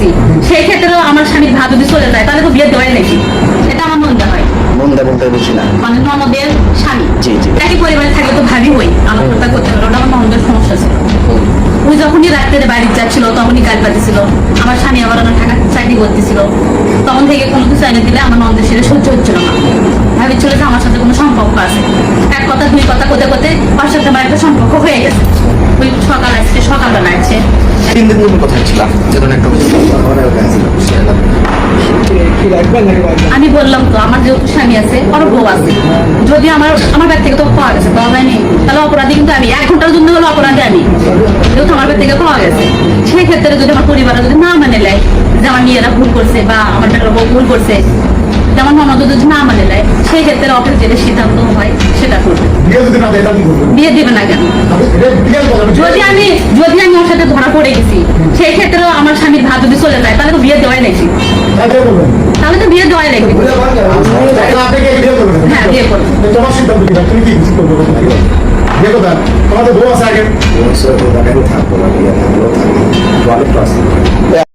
গেছি, সেই ক্ষেত্রেও আমার স্বামীর ভাত যদি চলে যায় তাহলে তো বিয়ে দেওয়াই নাকি, এটা আমার মনে হয়। মন্দা বলতে বুঝি না। মানে ননদের স্বামী জি জি। একই পরিবারে থাকলে তো ভাবি হই, আমার কথা করতে পারো, ওটা আমার ননদের সমস্যা ছিল। ওই যখনই রাত্রে বাড়ি যাচ্ছিল তখনই গাড়ি পাঠিয়েছিল। আমার স্বামী আবার আমার ঢাকা চাকরি করতেছিল, তখন থেকে কোনো কিছু এনে দিলে আমার ননদের সেটা সহ্য হচ্ছিল না। ভাবিছিল যে আমার সাথে কোনো সম্পর্ক আছে, এক কথা দুই কথা করতে করতে ওর সাথে আমার একটা সম্পর্ক হয়ে গেছে। ওই সকাল আসছে, সকালবেলা আসছে। 3 দিন পূর্বে কোথায় ছিলাম যেন একটা আমি বললাম তো আমার যেহেতু স্বামী আছে, ওর বউ আছে, যদি আমার আমার ব্যাগ থেকে তো পাওয়া গেছে, পাওয়া যায়নি, তাহলে অপরাধী কিন্তু আমি, 1 ঘন্টার জন্য হলো অপরাধী আমি, যেহেতু আমার ব্যাগ থেকে পাওয়া গেছে। সেই ক্ষেত্রে যদি আমার পরিবারে যদি না মানে নেয় যে আমার মেয়েরা ভুল করছে বা আমার বেটার বউ ভুল করছে, যেমন ননদ যদি না মানে নেয়, সেই ক্ষেত্রে অফিস যেটা সিদ্ধান্ত হয় সেটা করবে। বিয়ে দিবে না কেন? যদি আমি ওর সাথে ধরা পড়ে গেছি, সেই ক্ষেত্রে আমার স্বামীর ভাত যদি চলে যায় তাহলে তো বিয়ে দেওয়াই নাকি, তাহলে তো বিয়ে দেওয়াই লাগবে। হ্যাঁ, বিয়ে করবো। তোমার সিদ্ধান্ত কি? তুমি কি করবে? বিয়ে কথা তোমাদের বউ আছে আগে। থাকবো না, থাকবো, ভালো তো আছে।